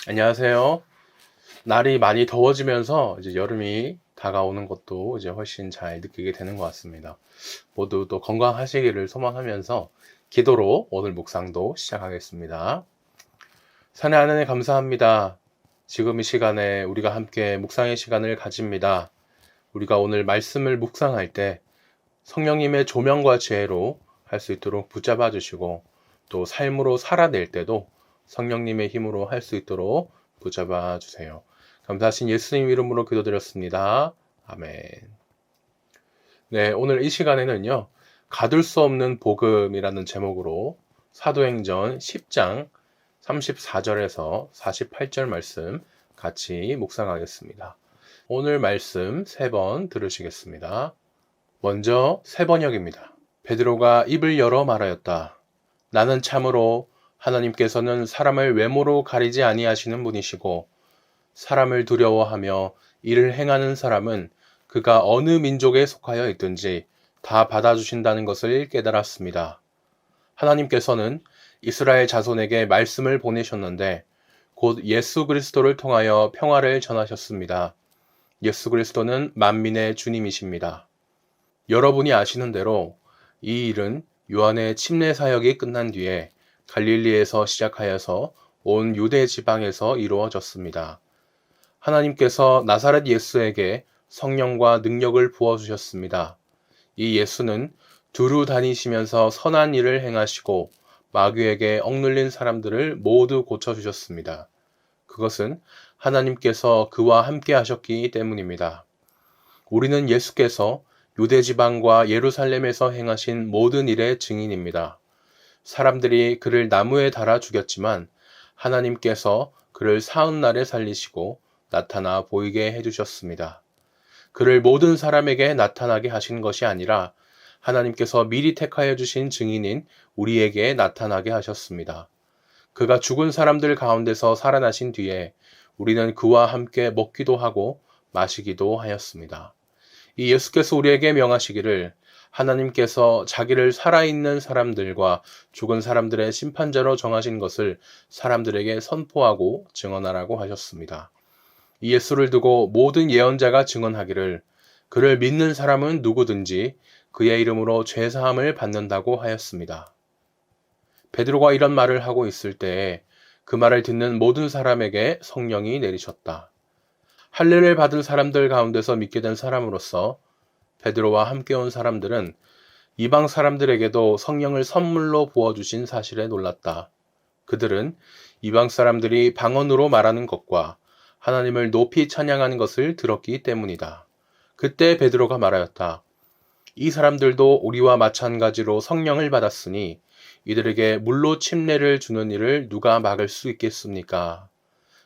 안녕하세요. 날이 많이 더워지면서 이제 여름이 다가오는 것도 이제 훨씬 잘 느끼게 되는 것 같습니다. 모두 또 건강하시기를 소망하면서 기도로 오늘 묵상도 시작하겠습니다. 산의 하나님 감사합니다. 지금 이 시간에 우리가 함께 묵상의 시간을 가집니다. 우리가 오늘 말씀을 묵상할 때 성령님의 조명과 지혜로 할 수 있도록 붙잡아 주시고 또 삶으로 살아낼 때도 성령님의 힘으로 할 수 있도록 붙잡아 주세요. 감사하신 예수님 이름으로 기도드렸습니다. 아멘. 네, 오늘 이 시간에는요, 가둘 수 없는 복음이라는 제목으로 사도행전 10장 34절에서 48절 말씀 같이 묵상하겠습니다. 오늘 말씀 3번 들으시겠습니다. 먼저 새 번역입니다. 베드로가 입을 열어 말하였다. 나는 참으로 하나님께서는 사람을 외모로 가리지 아니하시는 분이시고 사람을 두려워하며 이를 행하는 사람은 그가 어느 민족에 속하여 있든지 다 받아주신다는 것을 깨달았습니다. 하나님께서는 이스라엘 자손에게 말씀을 보내셨는데 곧 예수 그리스도를 통하여 평화를 전하셨습니다. 예수 그리스도는 만민의 주님이십니다. 여러분이 아시는 대로 이 일은 요한의 침례 사역이 끝난 뒤에 갈릴리에서 시작하여서 온 유대 지방에서 이루어졌습니다. 하나님께서 나사렛 예수에게 성령과 능력을 부어주셨습니다. 이 예수는 두루 다니시면서 선한 일을 행하시고 마귀에게 억눌린 사람들을 모두 고쳐주셨습니다. 그것은 하나님께서 그와 함께 하셨기 때문입니다. 우리는 예수께서 유대 지방과 예루살렘에서 행하신 모든 일의 증인입니다. 사람들이 그를 나무에 달아 죽였지만 하나님께서 그를 사흘 날에 살리시고 나타나 보이게 해주셨습니다. 그를 모든 사람에게 나타나게 하신 것이 아니라 하나님께서 미리 택하여 주신 증인인 우리에게 나타나게 하셨습니다. 그가 죽은 사람들 가운데서 살아나신 뒤에 우리는 그와 함께 먹기도 하고 마시기도 하였습니다. 이 예수께서 우리에게 명하시기를 하나님께서 자기를 살아있는 사람들과 죽은 사람들의 심판자로 정하신 것을 사람들에게 선포하고 증언하라고 하셨습니다. 이 예수를 두고 모든 예언자가 증언하기를 그를 믿는 사람은 누구든지 그의 이름으로 죄사함을 받는다고 하였습니다. 베드로가 이런 말을 하고 있을 때에 그 말을 듣는 모든 사람에게 성령이 내리셨다. 할례를 받은 사람들 가운데서 믿게 된 사람으로서 베드로와 함께 온 사람들은 이방 사람들에게도 성령을 선물로 부어주신 사실에 놀랐다. 그들은 이방 사람들이 방언으로 말하는 것과 하나님을 높이 찬양하는 것을 들었기 때문이다. 그때 베드로가 말하였다. 이 사람들도 우리와 마찬가지로 성령을 받았으니 이들에게 물로 침례를 주는 일을 누가 막을 수 있겠습니까?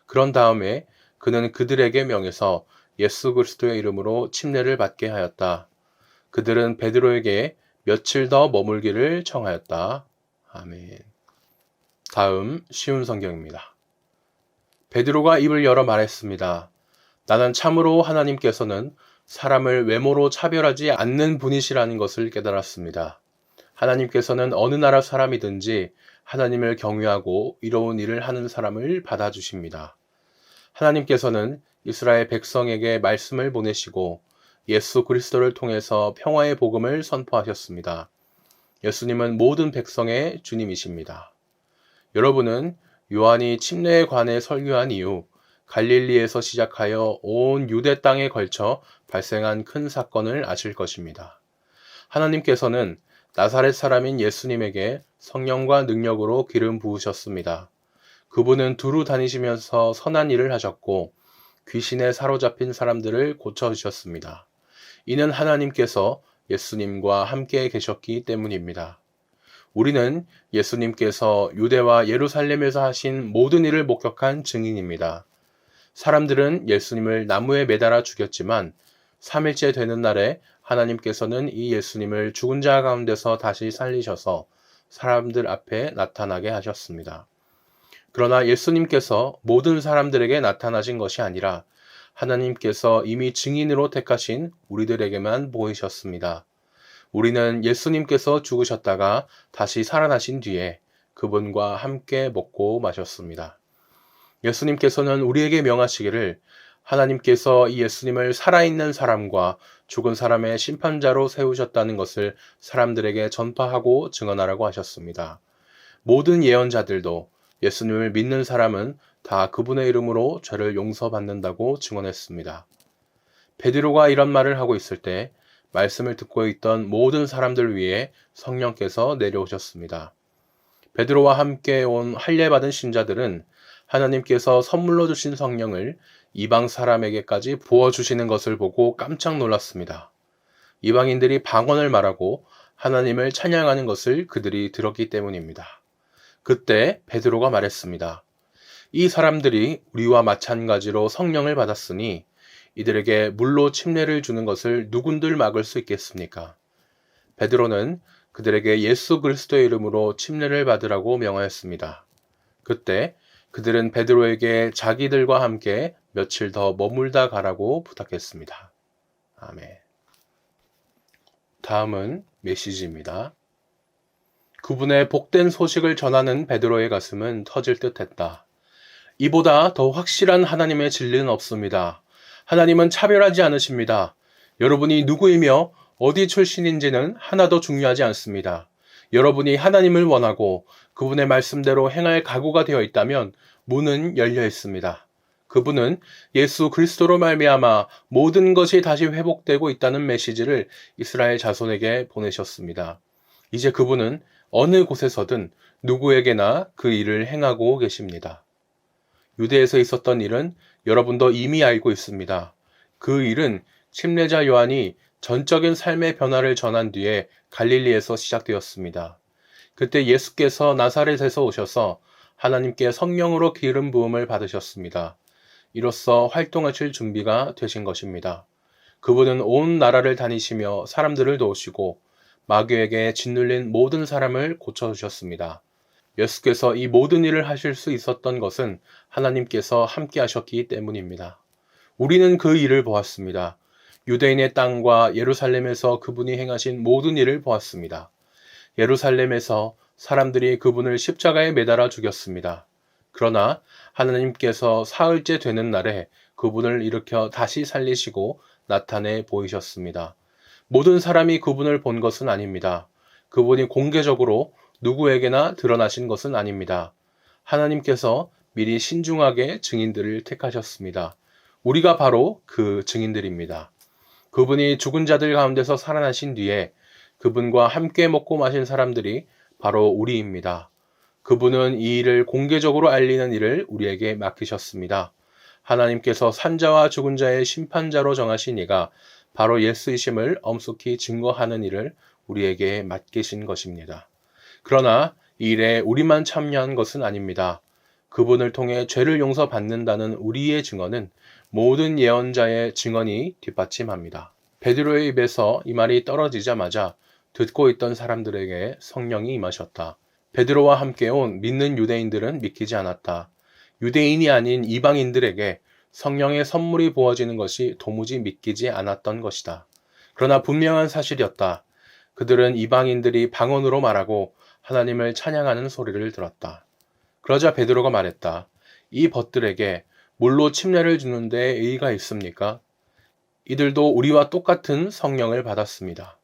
그런 다음에 그는 그들에게 명해서 예수 그리스도의 이름으로 침례를 받게 하였다. 그들은 베드로에게 며칠 더 머물기를 청하였다. 아멘. 다음 쉬운 성경입니다. 베드로가 입을 열어 말했습니다. 나는 참으로 하나님께서는 사람을 외모로 차별하지 않는 분이시라는 것을 깨달았습니다. 하나님께서는 어느 나라 사람이든지 하나님을 경외하고 이로운 일을 하는 사람을 받아주십니다. 하나님께서는 이스라엘 백성에게 말씀을 보내시고 예수 그리스도를 통해서 평화의 복음을 선포하셨습니다. 예수님은 모든 백성의 주님이십니다. 여러분은 요한이 침례에 관해 설교한 이후 갈릴리에서 시작하여 온 유대 땅에 걸쳐 발생한 큰 사건을 아실 것입니다. 하나님께서는 나사렛 사람인 예수님에게 성령과 능력으로 기름 부으셨습니다. 그분은 두루 다니시면서 선한 일을 하셨고 귀신에 사로잡힌 사람들을 고쳐주셨습니다. 이는 하나님께서 예수님과 함께 계셨기 때문입니다. 우리는 예수님께서 유대와 예루살렘에서 하신 모든 일을 목격한 증인입니다. 사람들은 예수님을 나무에 매달아 죽였지만 3일째 되는 날에 하나님께서는 이 예수님을 죽은 자 가운데서 다시 살리셔서 사람들 앞에 나타나게 하셨습니다. 그러나 예수님께서 모든 사람들에게 나타나신 것이 아니라 하나님께서 이미 증인으로 택하신 우리들에게만 보이셨습니다. 우리는 예수님께서 죽으셨다가 다시 살아나신 뒤에 그분과 함께 먹고 마셨습니다. 예수님께서는 우리에게 명하시기를 하나님께서 이 예수님을 살아있는 사람과 죽은 사람의 심판자로 세우셨다는 것을 사람들에게 전파하고 증언하라고 하셨습니다. 모든 예언자들도 예수님을 믿는 사람은 다 그분의 이름으로 죄를 용서받는다고 증언했습니다. 베드로가 이런 말을 하고 있을 때 말씀을 듣고 있던 모든 사람들 위에 성령께서 내려오셨습니다. 베드로와 함께 온 할례받은 신자들은 하나님께서 선물로 주신 성령을 이방 사람에게까지 부어주시는 것을 보고 깜짝 놀랐습니다. 이방인들이 방언을 말하고 하나님을 찬양하는 것을 그들이 들었기 때문입니다. 그때 베드로가 말했습니다. 이 사람들이 우리와 마찬가지로 성령을 받았으니 이들에게 물로 침례를 주는 것을 누군들 막을 수 있겠습니까? 베드로는 그들에게 예수 그리스도의 이름으로 침례를 받으라고 명하였습니다. 그때 그들은 베드로에게 자기들과 함께 며칠 더 머물다 가라고 부탁했습니다. 아멘. 다음은 메시지입니다. 그분의 복된 소식을 전하는 베드로의 가슴은 터질 듯했다. 이보다 더 확실한 하나님의 진리는 없습니다. 하나님은 차별하지 않으십니다. 여러분이 누구이며 어디 출신인지는 하나도 중요하지 않습니다. 여러분이 하나님을 원하고 그분의 말씀대로 행할 각오가 되어 있다면 문은 열려 있습니다. 그분은 예수 그리스도로 말미암아 모든 것이 다시 회복되고 있다는 메시지를 이스라엘 자손에게 보내셨습니다. 이제 그분은 어느 곳에서든 누구에게나 그 일을 행하고 계십니다. 유대에서 있었던 일은 여러분도 이미 알고 있습니다. 그 일은 침례자 요한이 전적인 삶의 변화를 전한 뒤에 갈릴리에서 시작되었습니다. 그때 예수께서 나사렛에서 오셔서 하나님께 성령으로 기름 부음을 받으셨습니다. 이로써 활동하실 준비가 되신 것입니다. 그분은 온 나라를 다니시며 사람들을 도우시고 마귀에게 짓눌린 모든 사람을 고쳐주셨습니다. 예수께서 이 모든 일을 하실 수 있었던 것은 하나님께서 함께 하셨기 때문입니다. 우리는 그 일을 보았습니다. 유대인의 땅과 예루살렘에서 그분이 행하신 모든 일을 보았습니다. 예루살렘에서 사람들이 그분을 십자가에 매달아 죽였습니다. 그러나 하나님께서 사흘째 되는 날에 그분을 일으켜 다시 살리시고 나타내 보이셨습니다. 모든 사람이 그분을 본 것은 아닙니다. 그분이 공개적으로 누구에게나 드러나신 것은 아닙니다. 하나님께서 미리 신중하게 증인들을 택하셨습니다. 우리가 바로 그 증인들입니다. 그분이 죽은 자들 가운데서 살아나신 뒤에 그분과 함께 먹고 마신 사람들이 바로 우리입니다. 그분은 이 일을 공개적으로 알리는 일을 우리에게 맡기셨습니다. 하나님께서 산자와 죽은 자의 심판자로 정하신 이가 바로 예수이심을 엄숙히 증거하는 일을 우리에게 맡기신 것입니다. 그러나 이 일에 우리만 참여한 것은 아닙니다. 그분을 통해 죄를 용서받는다는 우리의 증언은 모든 예언자의 증언이 뒷받침합니다. 베드로의 입에서 이 말이 떨어지자마자 듣고 있던 사람들에게 성령이 임하셨다. 베드로와 함께 온 믿는 유대인들은 믿기지 않았다. 유대인이 아닌 이방인들에게 성령의 선물이 부어지는 것이 도무지 믿기지 않았던 것이다. 그러나 분명한 사실이었다. 그들은 이방인들이 방언으로 말하고 하나님을 찬양하는 소리를 들었다. 그러자 베드로가 말했다. 이 벗들에게 물로 침례를 주는데 의의가 있습니까? 이들도 우리와 똑같은 성령을 받았습니다.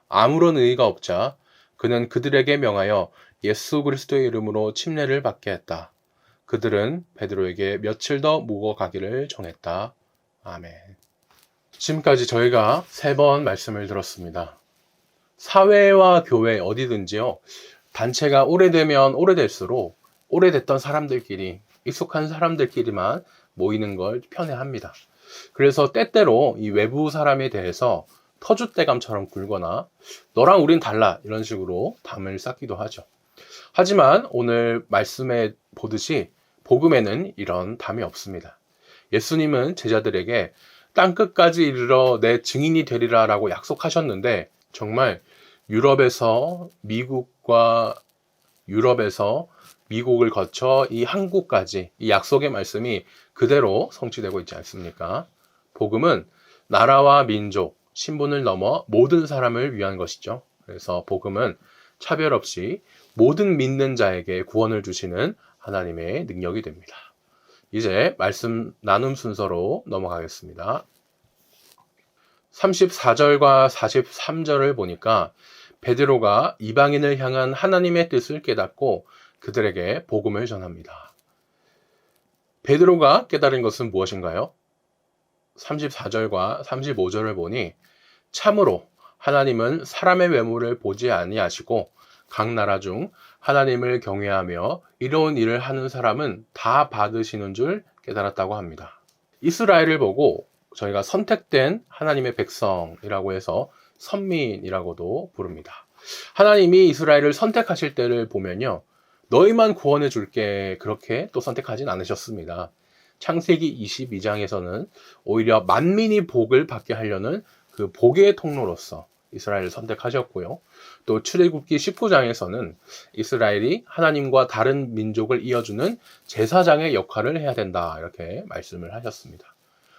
아무런 의의가 없자 그는 그들에게 명하여 예수 그리스도의 이름으로 침례를 받게 했다. 그들은 베드로에게 며칠 더 묵어 가기를 정했다. 아멘. 지금까지 저희가 3번 말씀을 들었습니다. 사회와 교회 어디든지요. 단체가 오래되면 오래될수록 오래됐던 사람들끼리, 익숙한 사람들끼리만 모이는 걸 편애합니다. 그래서 때때로 이 외부 사람에 대해서 터줏대감처럼 굴거나 너랑 우린 달라 이런 식으로 담을 쌓기도 하죠. 하지만 오늘 말씀에 보듯이 복음에는 이런 담이 없습니다. 예수님은 제자들에게 땅끝까지 이르러 내 증인이 되리라 라고 약속하셨는데 정말 유럽에서 미국을 거쳐 이 한국까지 이 약속의 말씀이 그대로 성취되고 있지 않습니까? 복음은 나라와 민족, 신분을 넘어 모든 사람을 위한 것이죠. 그래서 복음은 차별 없이 모든 믿는 자에게 구원을 주시는 하나님의 능력이 됩니다. 이제 말씀 나눔 순서로 넘어가겠습니다. 34절과 43절을 보니까 베드로가 이방인을 향한 하나님의 뜻을 깨닫고 그들에게 복음을 전합니다. 베드로가 깨달은 것은 무엇인가요? 34절과 35절을 보니 참으로 하나님은 사람의 외모를 보지 아니하시고 각 나라 중 하나님을 경외하며 이로운 일을 하는 사람은 다 받으시는 줄 깨달았다고 합니다. 이스라엘을 보고 저희가 선택된 하나님의 백성이라고 해서 선민이라고도 부릅니다. 하나님이 이스라엘을 선택하실 때를 보면요, 너희만 구원해 줄게 그렇게 또 선택하진 않으셨습니다. 창세기 22장에서는 오히려 만민이 복을 받게 하려는 그 복의 통로로서 이스라엘을 선택하셨고요. 또 출애굽기 19장에서는 이스라엘이 하나님과 다른 민족을 이어주는 제사장의 역할을 해야 된다 이렇게 말씀을 하셨습니다.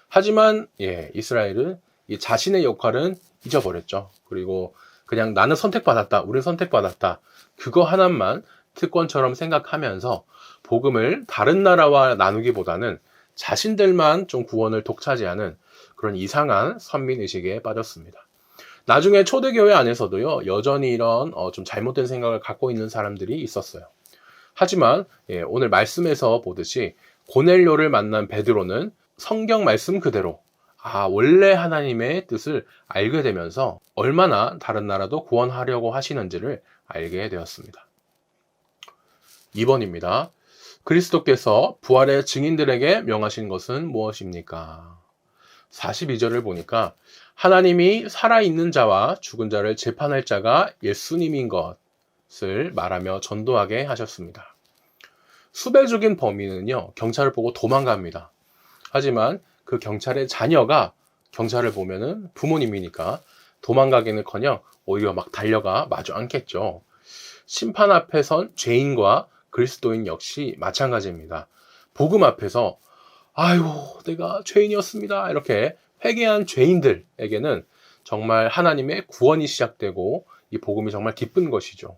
하지만 이스라엘은 이 자신의 역할은 잊어버렸죠. 그리고 그냥 나는 선택받았다, 우리는 선택받았다, 그거 하나만 특권처럼 생각하면서 복음을 다른 나라와 나누기보다는 자신들만 좀 구원을 독차지하는 그런 이상한 선민의식에 빠졌습니다. 나중에 초대교회 안에서도요, 여전히 이런 좀 잘못된 생각을 갖고 있는 사람들이 있었어요. 하지만 오늘 말씀에서 보듯이 고넬료를 만난 베드로는 성경 말씀 그대로 원래 하나님의 뜻을 알게 되면서 얼마나 다른 나라도 구원하려고 하시는지를 알게 되었습니다. 2번입니다. 그리스도께서 부활의 증인들에게 명하신 것은 무엇입니까? 42절을 보니까 하나님이 살아있는 자와 죽은 자를 재판할 자가 예수님인 것을 말하며 전도하게 하셨습니다. 수배 죽인 범인은요, 경찰을 보고 도망갑니다. 하지만 그 경찰의 자녀가 경찰을 보면은 부모님이니까 도망가기는커녕 오히려 막 달려가 마주 앉겠죠. 심판 앞에 선 죄인과 그리스도인 역시 마찬가지입니다. 복음 앞에서 아이고 내가 죄인이었습니다 이렇게 회개한 죄인들에게는 정말 하나님의 구원이 시작되고 이 복음이 정말 기쁜 것이죠.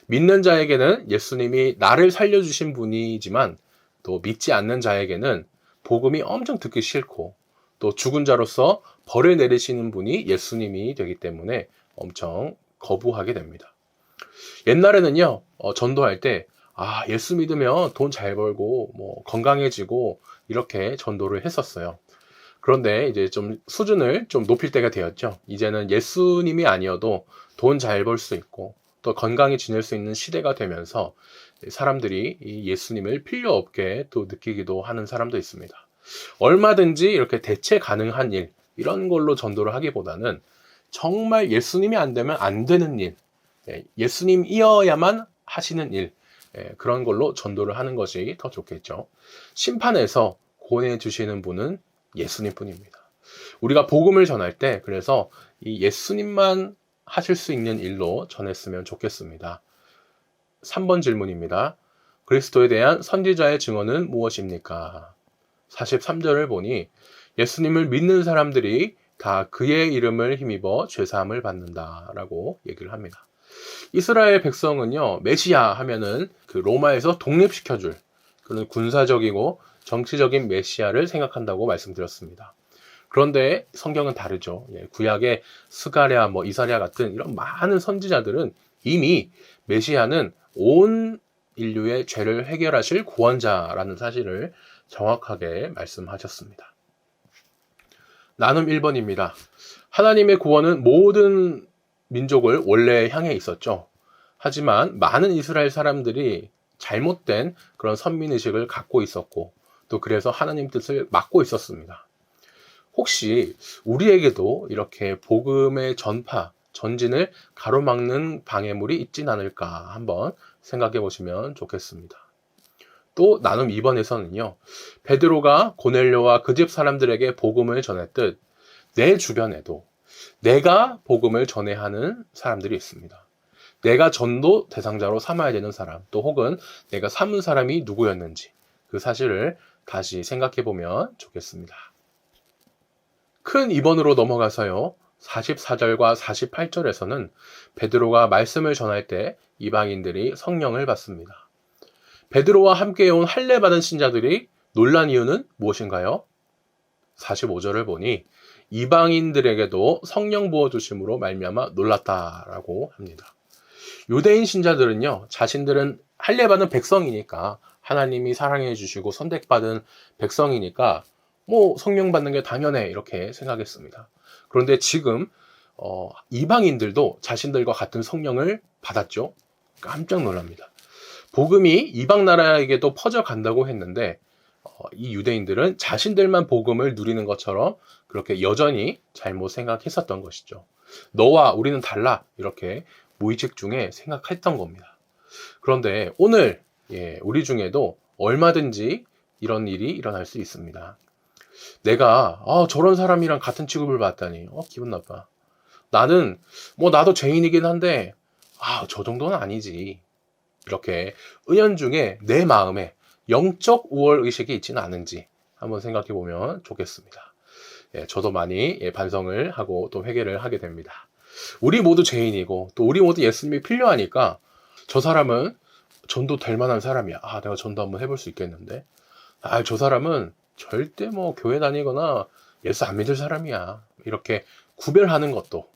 믿는 자에게는 예수님이 나를 살려주신 분이지만 또 믿지 않는 자에게는 복음이 엄청 듣기 싫고 또 죽은 자로서 벌을 내리시는 분이 예수님이 되기 때문에 엄청 거부하게 됩니다. 옛날에는요, 전도할 때 예수 믿으면 돈 잘 벌고 뭐 건강해지고 이렇게 전도를 했었어요. 그런데 이제 좀 수준을 좀 높일 때가 되었죠. 이제는 예수님이 아니어도 돈 잘 벌 수 있고 또 건강히 지낼 수 있는 시대가 되면서 사람들이 이 예수님을 필요 없게 또 느끼기도 하는 사람도 있습니다. 얼마든지 이렇게 대체 가능한 일, 이런 걸로 전도를 하기보다는 정말 예수님이 안 되면 안 되는 일, 예수님이어야만 하시는 일, 그런 걸로 전도를 하는 것이 더 좋겠죠. 심판에서 구원해 주시는 분은 예수님 뿐입니다. 우리가 복음을 전할 때 그래서 이 예수님만 하실 수 있는 일로 전했으면 좋겠습니다. 3번 질문입니다. 그리스도에 대한 선지자의 증언은 무엇입니까? 43절을 보니 예수님을 믿는 사람들이 다 그의 이름을 힘입어 죄사함을 받는다라고 얘기를 합니다. 이스라엘 백성은요, 메시아 하면은 그 로마에서 독립시켜줄 그런 군사적이고 정치적인 메시아를 생각한다고 말씀드렸습니다. 그런데 성경은 다르죠. 구약의 스가랴, 이사랴 같은 이런 많은 선지자들은 이미 메시아는 온 인류의 죄를 해결하실 구원자라는 사실을 정확하게 말씀하셨습니다. 나눔 1번입니다. 하나님의 구원은 모든 민족을 원래 향해 있었죠. 하지만 많은 이스라엘 사람들이 잘못된 그런 선민의식을 갖고 있었고 또 그래서 하나님 뜻을 막고 있었습니다. 혹시 우리에게도 이렇게 복음의 전파, 전진을 가로막는 방해물이 있진 않을까 한번 생각해 보시면 좋겠습니다. 또 나눔 2번에서는요. 베드로가 고넬료와 그 집 사람들에게 복음을 전했듯 내 주변에도 내가 복음을 전해야 하는 사람들이 있습니다. 내가 전도 대상자로 삼아야 되는 사람, 또 혹은 내가 삼은 사람이 누구였는지 그 사실을 다시 생각해 보면 좋겠습니다. 큰 2번으로 넘어가서요. 44절과 48절에서는 베드로가 말씀을 전할 때 이방인들이 성령을 받습니다. 베드로와 함께 온 할례 받은 신자들이 놀란 이유는 무엇인가요? 45절을 보니 이방인들에게도 성령 부어주심으로 말미암아 놀랐다라고 합니다. 유대인 신자들은요, 자신들은 할례받은 백성이니까, 하나님이 사랑해 주시고 선택받은 백성이니까 뭐 성령 받는 게 당연해 이렇게 생각했습니다. 그런데 지금 이방인들도 자신들과 같은 성령을 받았죠. 깜짝 놀랍니다. 복음이 이방 나라에게도 퍼져간다고 했는데 이 유대인들은 자신들만 복음을 누리는 것처럼 그렇게 여전히 잘못 생각했었던 것이죠. 너와 우리는 달라 이렇게 무의식 중에 생각했던 겁니다. 그런데 오늘 우리 중에도 얼마든지 이런 일이 일어날 수 있습니다. 내가 저런 사람이랑 같은 취급을 받다니 기분 나빠. 나는 나도 죄인이긴 한데 저 정도는 아니지. 이렇게 은연중에 내 마음에 영적 우월 의식이 있지는 않은지 한번 생각해 보면 좋겠습니다. 저도 많이 반성을 하고 또 회개를 하게 됩니다. 우리 모두 죄인이고 또 우리 모두 예수님이 필요하니까 저 사람은 전도 될 만한 사람이야. 내가 전도 한번 해볼 수 있겠는데. 저 사람은 절대 교회 다니거나 예수 안 믿을 사람이야. 이렇게 구별하는 것도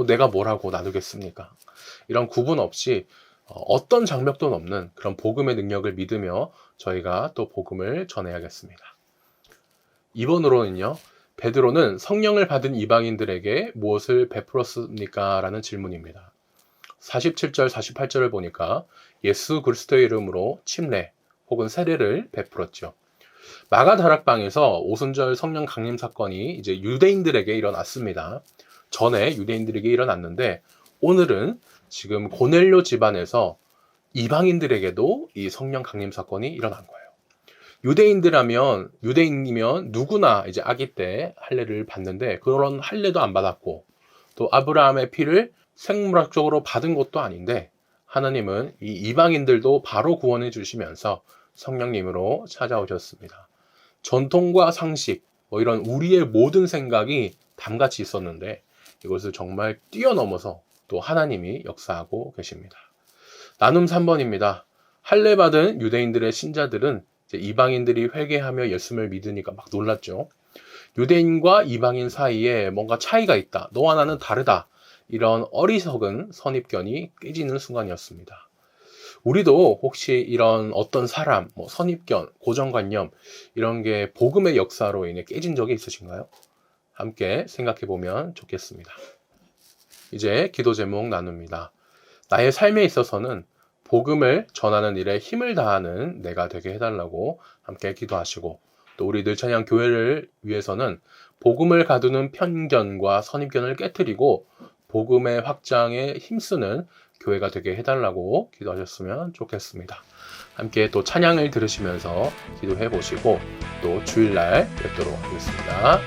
내가 뭐라고 나누겠습니까? 이런 구분 없이 어떤 장벽도 없는 그런 복음의 능력을 믿으며 저희가 또 복음을 전해야겠습니다. 2번으로는요. 베드로는 성령을 받은 이방인들에게 무엇을 베풀었습니까? 라는 질문입니다. 47절, 48절을 보니까 예수 그리스도의 이름으로 침례 혹은 세례를 베풀었죠. 마가 다락방에서 오순절 성령 강림 사건이 이제 유대인들에게 일어났습니다. 전에 유대인들에게 일어났는데 오늘은 지금 고넬료 집안에서 이방인들에게도 이 성령 강림 사건이 일어난 거예요. 유대인이면 누구나 이제 아기 때 할례를 받는데 그런 할례도 안 받았고 또 아브라함의 피를 생물학적으로 받은 것도 아닌데 하나님은 이 이방인들도 바로 구원해 주시면서 성령님으로 찾아오셨습니다. 전통과 상식, 이런 우리의 모든 생각이 담같이 있었는데 이것을 정말 뛰어넘어서 또 하나님이 역사하고 계십니다. 나눔 3번입니다. 할례 받은 유대인들의 신자들은 이제 이방인들이 회개하며 예수님을 믿으니까 막 놀랐죠. 유대인과 이방인 사이에 뭔가 차이가 있다. 너와 나는 다르다. 이런 어리석은 선입견이 깨지는 순간이었습니다. 우리도 혹시 이런 어떤 사람, 선입견, 고정관념 이런 게 복음의 역사로 인해 깨진 적이 있으신가요? 함께 생각해 보면 좋겠습니다. 이제 기도 제목 나눕니다. 나의 삶에 있어서는 복음을 전하는 일에 힘을 다하는 내가 되게 해달라고 함께 기도하시고 또 우리 늘찬양 교회를 위해서는 복음을 가두는 편견과 선입견을 깨트리고 복음의 확장에 힘쓰는 교회가 되게 해달라고 기도하셨으면 좋겠습니다. 함께 또 찬양을 들으시면서 기도해 보시고 또 주일날 뵙도록 하겠습니다.